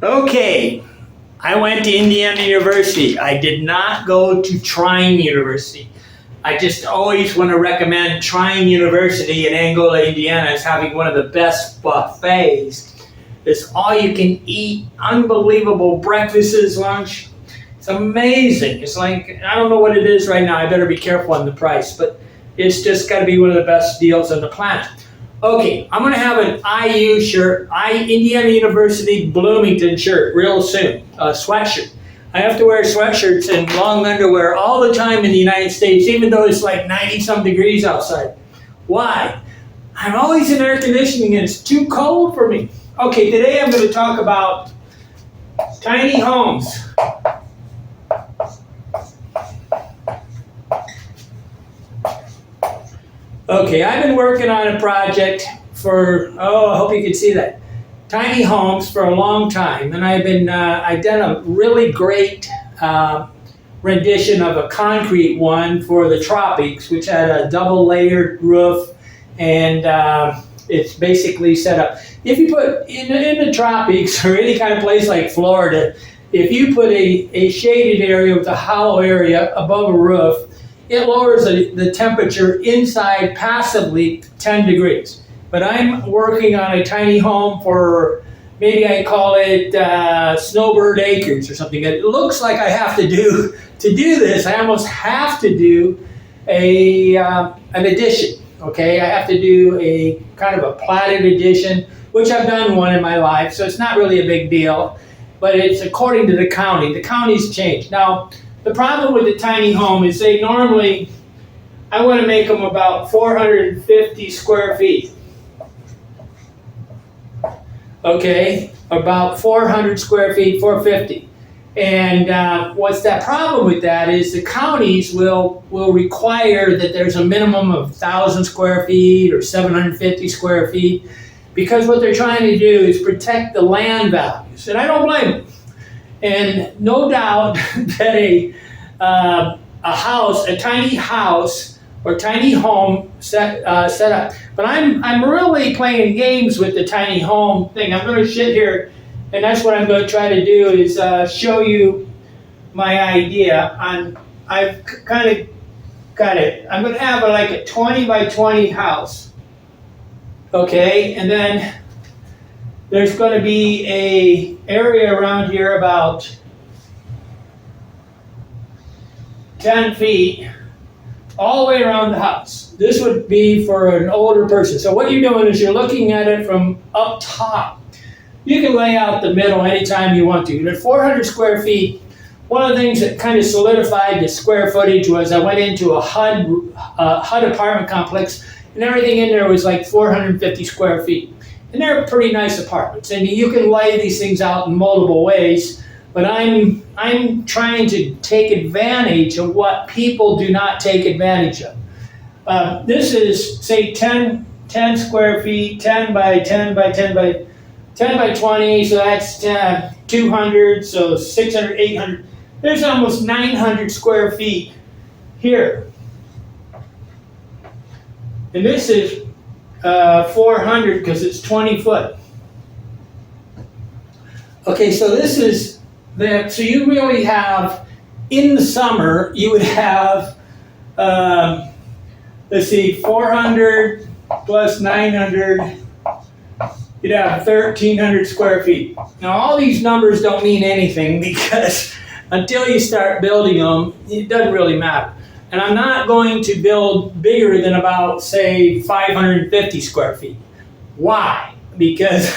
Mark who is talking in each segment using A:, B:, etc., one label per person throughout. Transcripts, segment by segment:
A: Okay, I went to Indiana University. I did not go to Trine University. I just always want to recommend Trine University in Angola, Indiana as having one of the best buffets. It's all you can eat, unbelievable breakfasts, lunch. It's amazing. It's like, I don't know what it is right now. I better be careful on the price, but it's just got to be one of the best deals on the planet. Okay, I'm going to have an IU shirt, Indiana University Bloomington shirt real soon, a sweatshirt. I have to wear sweatshirts and long underwear all the time in the United States, even though it's like 90-some degrees outside. Why? I'm always in air conditioning and it's too cold for me. Okay, today I'm going to talk about tiny homes. Okay, I've been working on a project for, I hope you can see that, tiny homes for a long time. And I've done a really great rendition of a concrete one for the tropics, which had a double layered roof, and it's basically set up. If you put, in the tropics or any kind of place like Florida, if you put a shaded area with a hollow area above a roof, it lowers the temperature inside passively 10 degrees. But I'm working on a tiny home for, maybe I call it Snowbird Acres or something. It looks like I have to do this, I almost have to do an addition, okay? I have to do a kind of a platted addition, which I've done one in my life, so it's not really a big deal, but it's according to the county. The county's changed. Now, the problem with the tiny home is they normally, I want to make them about 450 square feet. Okay, about 400 square feet, 450. And what's that problem with that is the counties will require that there's a minimum of 1,000 square feet or 750 square feet, because what they're trying to do is protect the land values. And I don't blame them. And no doubt that a house, a tiny house or tiny home set up. But I'm really playing games with the tiny home thing. I'm going to sit here, and that's what I'm going to try to do is show you my idea. I've kind of got it. I'm going to have like a 20 by 20 house. Okay, and then there's going to be a area around here about 10 feet all the way around the house. This would be for an older person. So what you're doing is you're looking at it from up top. You can lay out the middle anytime you want to. At 400 square feet, one of the things that kind of solidified the square footage was I went into a HUD apartment complex, and everything in there was like 450 square feet. And they're pretty nice apartments. And you can lay these things out in multiple ways, but I'm trying to take advantage of what people do not take advantage of. This is, say, 10 square feet, 10 by 10 by 10 by 10 by 20, so that's 200, so 600, 800. There's almost 900 square feet here. And this is 400 because it's 20 foot. Okay, so this is so you really have, in the summer, you would have, let's see, 400 plus 900, you'd have 1,300 square feet. Now, all these numbers don't mean anything because until you start building them, it doesn't really matter. And I'm not going to build bigger than about, say, 550 square feet. Why? Because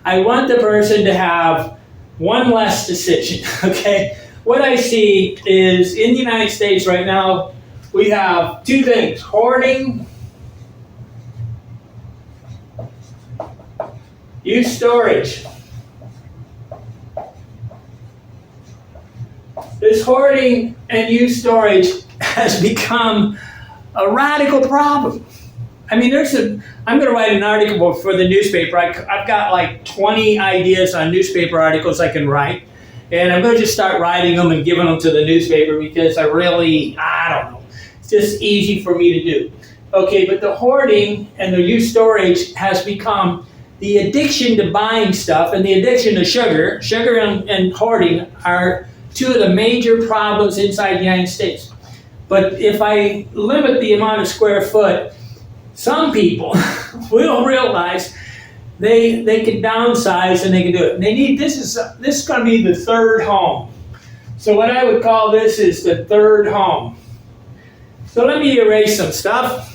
A: I want the person to have one less decision, okay? What I see is in the United States right now, we have two things: hoarding, use storage. This hoarding and use storage has become a radical problem. I mean, I'm going to write an article for the newspaper. I've got like 20 ideas on newspaper articles I can write. And I'm going to just start writing them and giving them to the newspaper because I don't know. It's just easy for me to do. Okay, but the hoarding and the use storage has become the addiction to buying stuff and the addiction to sugar and hoarding are two of the major problems inside the United States. But if I limit the amount of square foot, some people will realize they can downsize and they can do it. And they need this is going to be the third home. So what I would call this is the third home. So let me erase some stuff.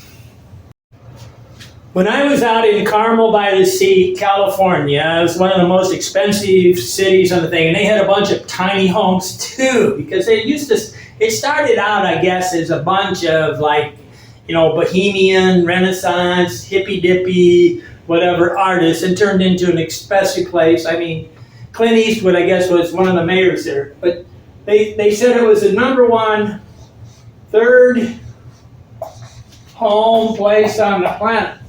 A: When I was out in Carmel by the Sea, California, it was one of the most expensive cities on the thing, and they had a bunch of tiny homes too, because they used to, it started out, I guess, as a bunch of bohemian, Renaissance, hippy-dippy, whatever artists, and turned into an expensive place. I mean, Clint Eastwood, I guess, was one of the mayors there, but they said it was the number one third home place on the planet.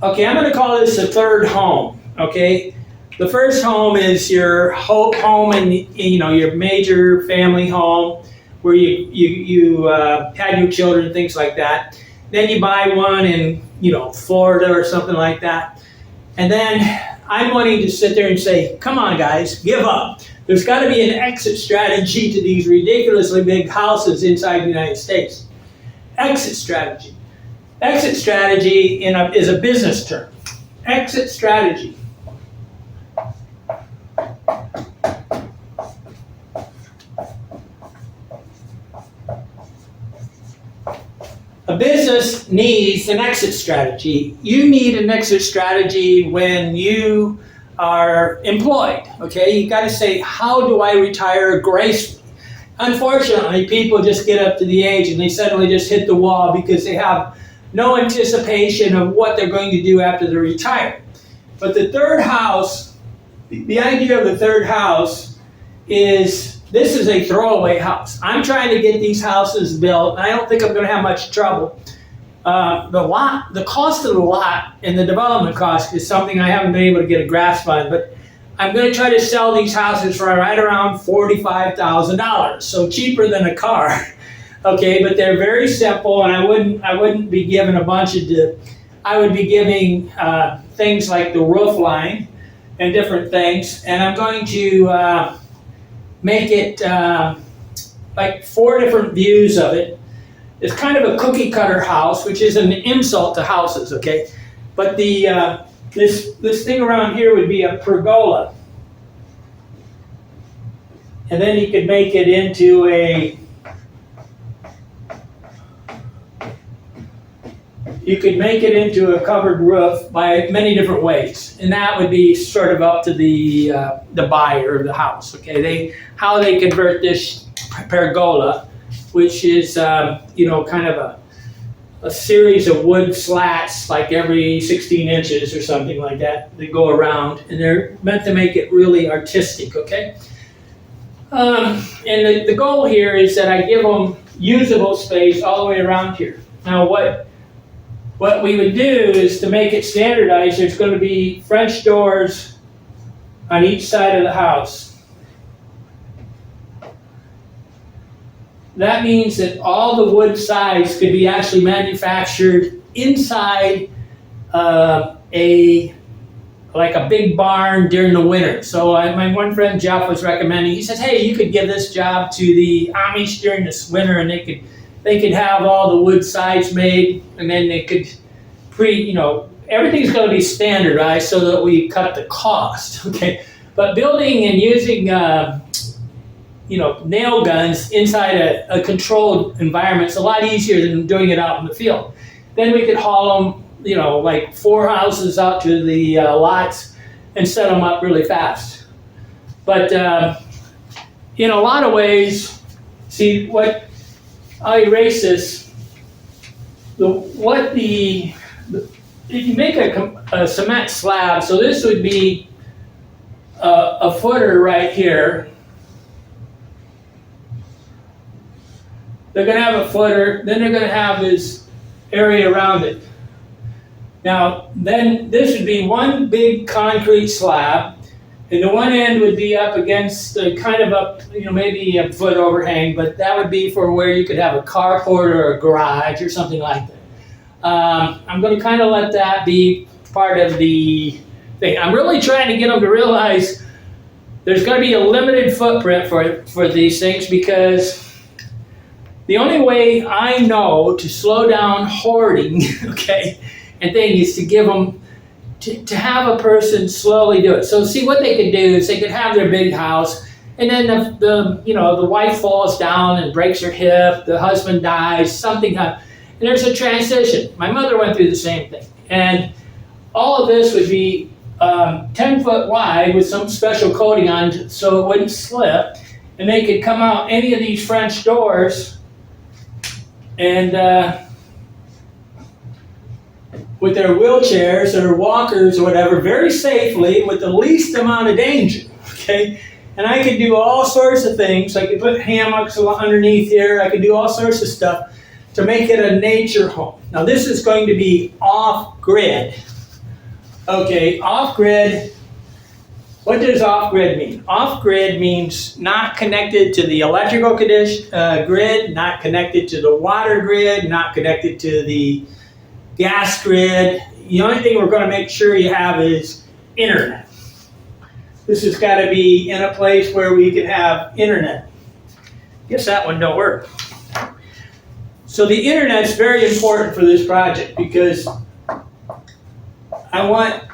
A: Okay, I'm going to call this the third home, okay? The first home is your home and your major family home where you had your children, things like that. Then you buy one in, Florida or something like that. And then I'm wanting to sit there and say, come on guys, give up. There's got to be an exit strategy to these ridiculously big houses inside the United States. Exit strategy. Exit strategy is a business term. Exit strategy. A business needs an exit strategy. You need an exit strategy when you are employed, okay? You got to say, how do I retire gracefully? Unfortunately, people just get up to the age and they suddenly just hit the wall because they have no anticipation of what they're going to do after they're retired. But the third house, the idea of the third house is, this is a throwaway house. I'm trying to get these houses built, and I don't think I'm going to have much trouble. The cost of the lot and the development cost is something I haven't been able to get a grasp on, but I'm going to try to sell these houses for right around $45,000, so cheaper than a car. Okay, but they're very simple, and I wouldn't be giving a bunch of I would be giving things like the roof line and different things, and I'm going to make it like 4 different views of it. It's kind of a cookie cutter house, which is an insult to houses, okay? But the this thing around here would be a pergola, and then you could make it into a covered roof by many different ways, and that would be sort of up to the buyer of the house. Okay, how they convert this pergola, which is kind of a series of wood slats, like every 16 inches or something like that, that go around, and they're meant to make it really artistic. Okay, and the goal here is that I give them usable space all the way around here. Now, what we would do is, to make it standardized, there's going to be French doors on each side of the house. That means that all the wood sides could be actually manufactured inside like a big barn during the winter. So my one friend Jeff was recommending, he says, hey, you could give this job to the Amish during this winter, and they could have all the wood sides made, and then they could everything's going to be standardized so that we cut the cost, okay? But building and using, nail guns inside a controlled environment is a lot easier than doing it out in the field. Then we could haul them, like 4 houses out to the lots and set them up really fast. But in a lot of ways, I'll erase this. If you make a cement slab, so this would be a footer right here. They're going to have a footer, then they're going to have this area around it. Now, then this would be one big concrete slab, and the one end would be up against kind of up, maybe a foot overhang, but that would be for where you could have a carport or a garage or something like that. I'm going to kind of let that be part of the thing. I'm really trying to get them to realize there's going to be a limited footprint for these things, because the only way I know to slow down hoarding, okay, and thing is to give them, to have a person slowly do it. So see, what they could do is they could have their big house, and then the wife falls down and breaks her hip, the husband dies, something happens, and there's a transition. My mother went through the same thing, and all of this would be 10 foot wide with some special coating on so it wouldn't slip, and they could come out any of these French doors and with their wheelchairs or walkers or whatever, very safely with the least amount of danger, okay? And I could do all sorts of things. I could put hammocks underneath here. I could do all sorts of stuff to make it a nature home. Now this is going to be off-grid. Okay, off-grid, what does off-grid mean? Off-grid means not connected to the electrical grid, not connected to the water grid, not connected to the gas grid. The only thing we're going to make sure you have is internet. This has got to be in a place where we can have internet. Guess that one don't work. So the internet's very important for this project, because I want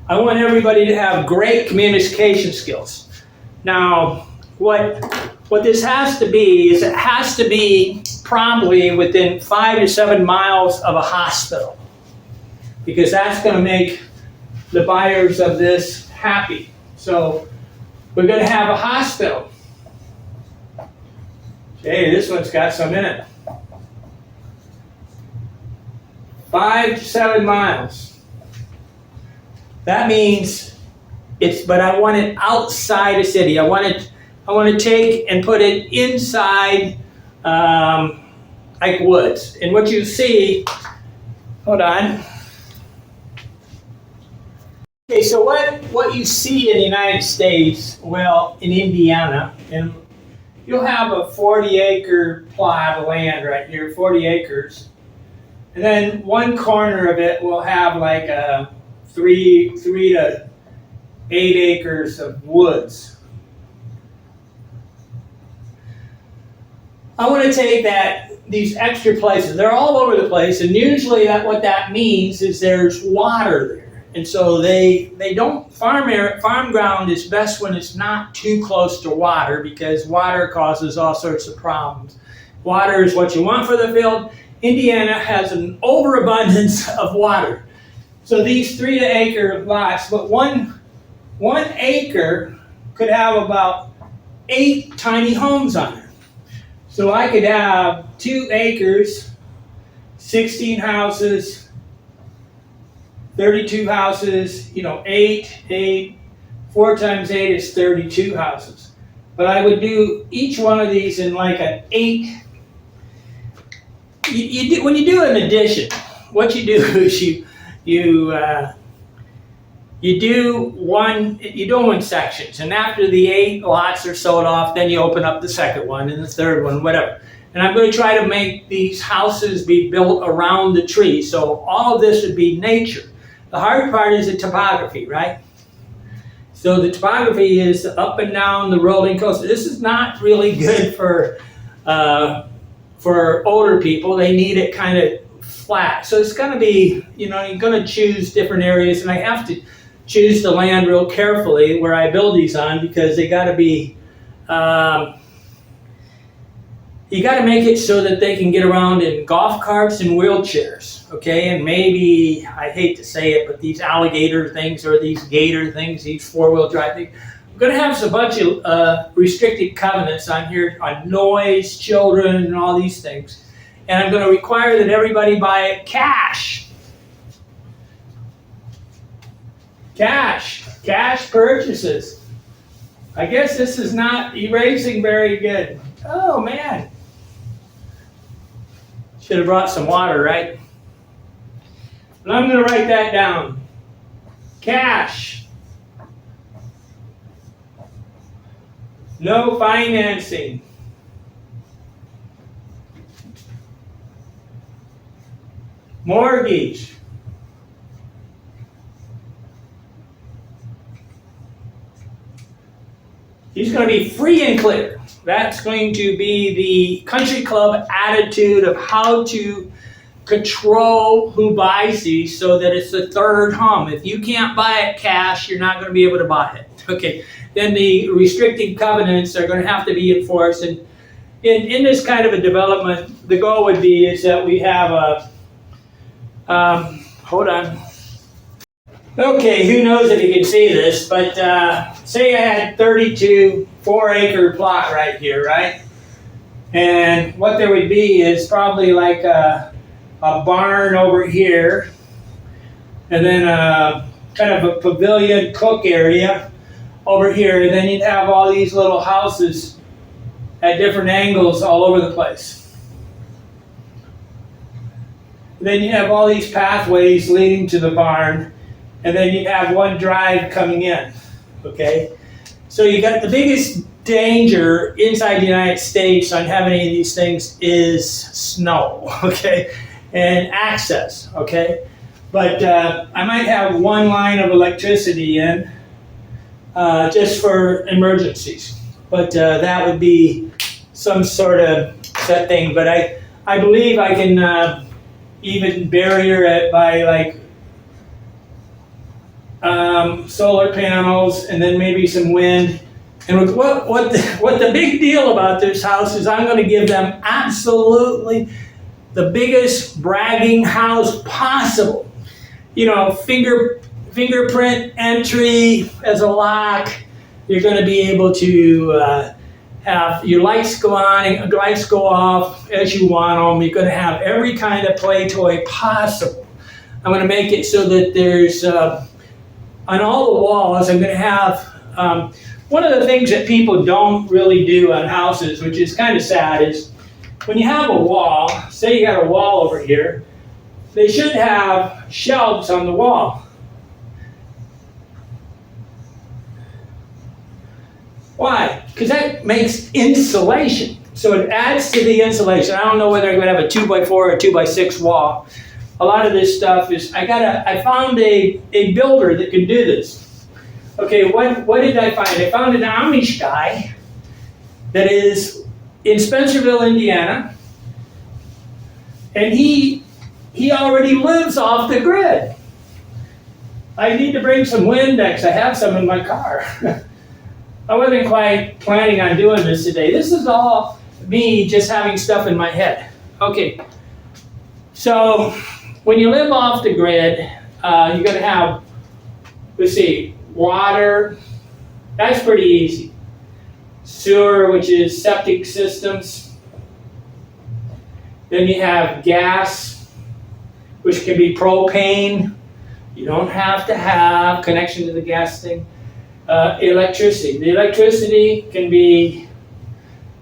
A: everybody to have great communication skills. Now, what this has to be is it has to be probably within 5 to 7 miles of a hospital, because that's going to make the buyers of this happy. So we're going to have a hospital. Hey, this one's got some in it. 5 to 7 miles. That means but I want it outside a city. I want to take and put it inside, like woods. And what you see, hold on. Okay, so what you see in the United States, well, in Indiana, and you'll have a 40-acre plot of land right here, 40 acres. And then one corner of it will have like a 3 to 8 acres of woods. I want to take these extra places, they're all over the place, and usually what that means is there's water there. And so they don't, farm ground is best when it's not too close to water, because water causes all sorts of problems. Water is what you want for the field. Indiana has an overabundance of water. So these 3 to 8 acre lots, but one acre could have about 8 tiny homes on it. So I could have 2 acres, 16 houses, 32 houses, 8, 4 times 8 is 32 houses. But I would do each one of these in like an 8. When you do an addition, what you do is you do them in sections, and after the 8 lots are sold off, then you open up the second one and the third one, whatever. And I'm going to try to make these houses be built around the tree, so all of this would be nature. The hard part is the topography, right? So the topography is up and down the rolling coast. This is not really good for older people. They need it kind of flat. So it's going to be, you're going to choose different areas, and I have to choose the land real carefully where I build these on, because they got to be, you got to make it so that they can get around in golf carts and wheelchairs, okay? And maybe, I hate to say it, but these alligator things or these gator things, these 4-wheel drive things, we're going to have a bunch of restricted covenants on here on noise, children, and all these things. And I'm going to require that everybody buy it cash. Cash purchases. I guess this is not erasing very good. Oh, man. Should have brought some water, right? But I'm going to write that down. Cash. No financing. Mortgage. He's going to be free and clear. That's going to be the country club attitude of how to control who buys these so that it's the third home. If you can't buy it cash, you're not going to be able to buy it. Okay, then the restrictive covenants are going to have to be enforced. And in this kind of a development, the goal would be is that we have a, hold on. Okay, who knows if you can see this, but say I had 32 4-acre plot right here, right? And what there would be is probably like a barn over here, and then kind of a pavilion cook area over here, and then you'd have all these little houses at different angles all over the place. Then you have all these pathways leading to the barn, and then you have one drive coming in, okay? So you got the biggest danger inside the United States on having any of these things is snow, okay? And access, okay? But I might have one line of electricity in just for emergencies. But that would be some sort of set thing. But I believe I can even barrier it by like solar panels and then maybe some wind. And what the big deal about this house is I'm going to give them absolutely the biggest bragging house possible. You know, fingerprint entry as a lock. You're going to be able to have your lights go on and lights go off as you want them. You're going to have every kind of play toy possible. I'm going to make it so that there's, on all the walls, I'm going to have, one of the things that people don't really do on houses, which is kind of sad, is when you have a wall, say you got a wall over here, they should have shelves on the wall. Why? Because that makes insulation. So it adds to the insulation. I don't know whether I'm going to have a 2x4 or a 2x6 wall. A lot of this stuff is, I found a builder that could do this. Okay, what did I find? I found an Amish guy that is in Spencerville, Indiana, and he already lives off the grid. I need to bring some Windex. I have some in my car. I wasn't quite planning on doing this today. This is all me just having stuff in my head. Okay, so when you live off the grid, you're going to have, let's see, water. That's pretty easy. Sewer, which is septic systems. Then you have gas, which can be propane. You don't have to have connection to the gas thing. Electricity. The electricity can be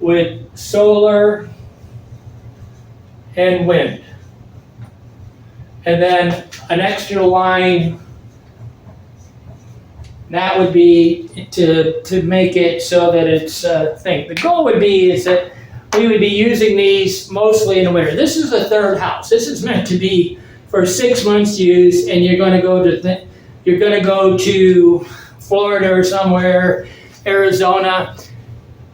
A: with solar and wind. And then an extra line, that would be to make it so that it's a thing. The goal would be is that we would be using these mostly in the winter. This is the third house. This is meant to be for 6 months use, and you're going to go to Florida or somewhere, Arizona,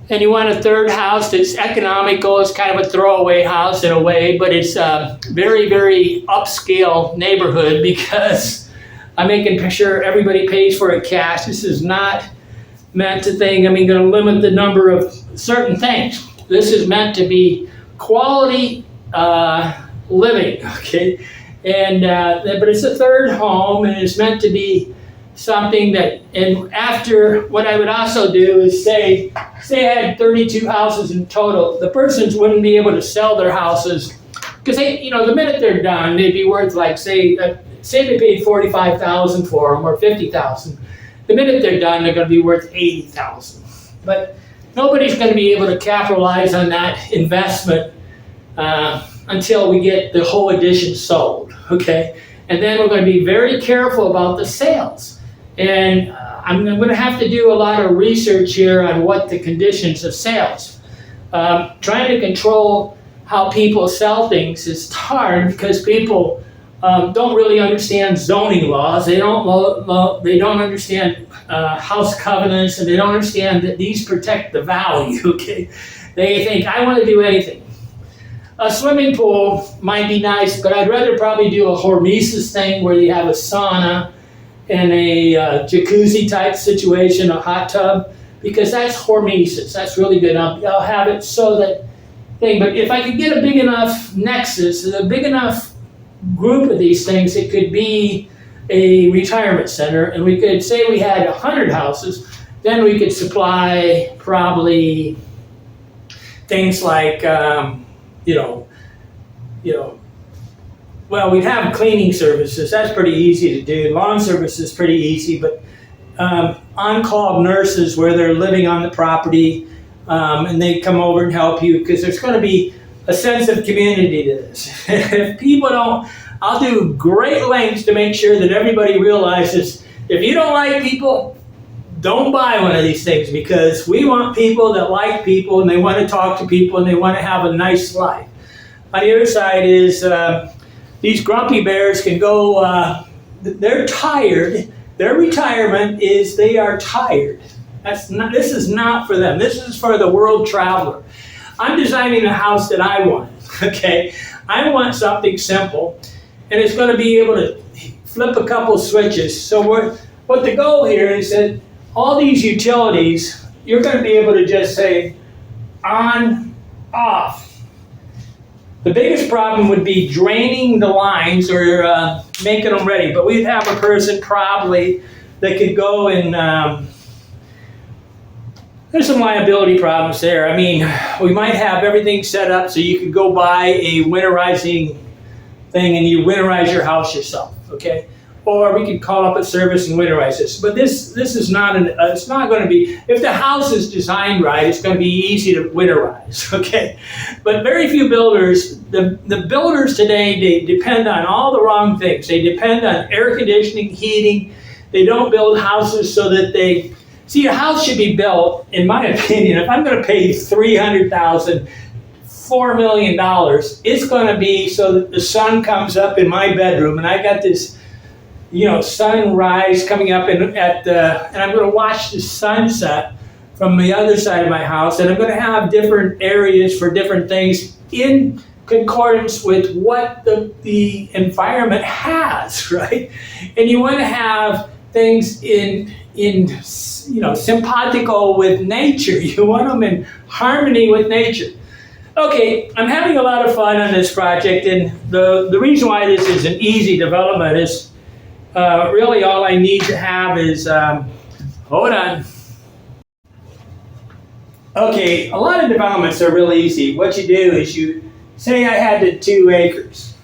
A: and you want a third house that's economical. It's kind of a throwaway house in a way, but it's a very, very upscale neighborhood because I'm making sure everybody pays for it cash. This is not meant to think, going to limit the number of certain things. This is meant to be quality living, okay? And but it's a third home, and it's meant to be something that, and after, what I would also do is say I had 32 houses in total, the persons wouldn't be able to sell their houses, because they, the minute they're done, they'd be worth like, say they paid $45,000 for them, or $50,000. The minute they're done, they're going to be worth $80,000. But nobody's going to be able to capitalize on that investment until we get the whole addition sold, okay? And then we're going to be very careful about the sales. And I'm going to have to do a lot of research here on what the conditions of sales. Trying to control how people sell things is hard because people don't really understand zoning laws. They don't understand house covenants, and they don't understand that these protect the value. Okay, they think I want to do anything. A swimming pool might be nice, but I'd rather probably do a hormesis thing where you have a sauna and a jacuzzi type situation, a hot tub, because that's hormesis. That's really good. I'll have it so that thing. But if I could get a big enough nexus, a big enough group of these things, it could be a retirement center, and we could say we had 100 houses, then we could supply probably things like, well, we'd have cleaning services. That's pretty easy to do. Lawn service is pretty easy, but on-call nurses where they're living on the property, and they come over and help you, because there's going to be a sense of community to this. If people don't, I'll do great lengths to make sure that everybody realizes if you don't like people, don't buy one of these things, because we want people that like people and they want to talk to people and they want to have a nice life. On the other side is these grumpy bears can go, they're tired. Their retirement is they are tired. This is not for them. This is for the world traveler. I'm designing a house that I want, okay? I want something simple, and it's going to be able to flip a couple switches. So what the goal here is that all these utilities, you're going to be able to just say on, off. The biggest problem would be draining the lines or making them ready, but we'd have a person probably that could go and there's some liability problems there. I mean, we might have everything set up so you could go buy a winterizing thing and you winterize your house yourself, okay? Or we could call up a service and winterize this. But this is not it's not going to be, if the house is designed right, it's going to be easy to winterize, okay? But very few builders, the builders today, they depend on all the wrong things. They depend on air conditioning, heating. They don't build houses so that they, see, a house should be built, in my opinion, if I'm going to pay $300,000, $4 million, it's going to be so that the sun comes up in my bedroom and I got this, sunrise coming up and I'm going to watch the sunset from the other side of my house, and I'm going to have different areas for different things in concordance with what the environment has, right? And you want to have things in simpatico with nature. You want them in harmony with nature. Okay, I'm having a lot of fun on this project, and the reason why this is an easy development is really all I need to have is, hold on. Okay, a lot of developments are really easy. What you do is you say I had the 2 acres.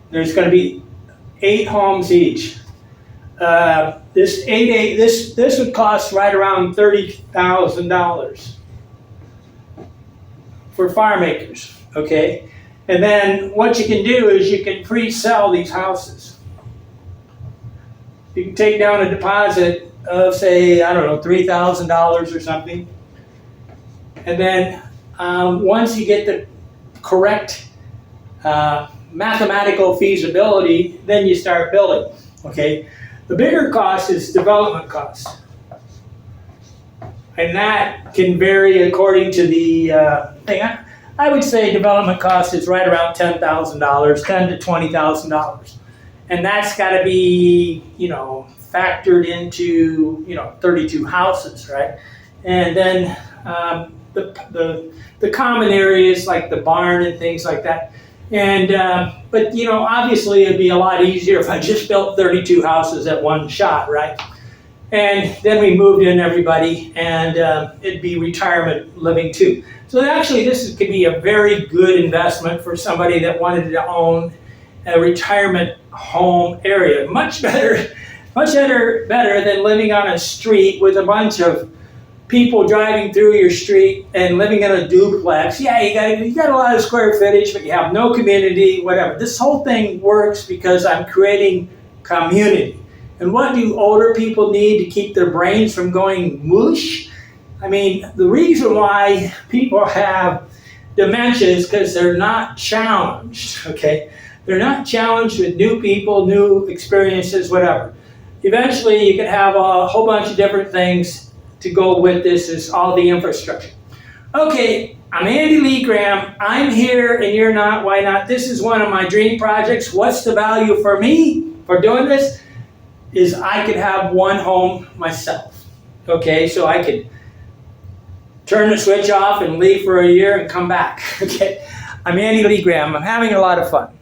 A: There's going to be 8 homes each. This would cost right around $30,000 for farm acres, okay? And then what you can do is you can pre-sell these houses. You can take down a deposit of, say, I don't know, $3,000 or something. And then once you get the correct mathematical feasibility, then you start building, okay? The bigger cost is development cost. And that can vary according to the thing. I would say development cost is right around $10,000, $10,000 to $20,000. And that's got to be, factored into, 32 houses, right? And then the common areas like the barn and things like that. And, but obviously it'd be a lot easier if I just built 32 houses at one shot, right? And then we moved in everybody, and it'd be retirement living too. So actually could be a very good investment for somebody that wanted to own a retirement home area. Much better than living on a street with a bunch of people driving through your street and living in a duplex. Yeah, you got a lot of square footage, but you have no community, whatever. This whole thing works because I'm creating community. And what do older people need to keep their brains from going mush? I mean, the reason why people have dementia is because they're not challenged, okay? they're not challenged with new people, new experiences, whatever. Eventually, you can have a whole bunch of different things to go with this, is all the infrastructure. Okay, I'm Andy Lee Graham. I'm here and you're not. Why not? This is one of my dream projects. What's the value for me for doing this? Is I could have one home myself. Okay, so I could turn the switch off and leave for a year and come back. Okay, I'm Andy Lee Graham. I'm having a lot of fun.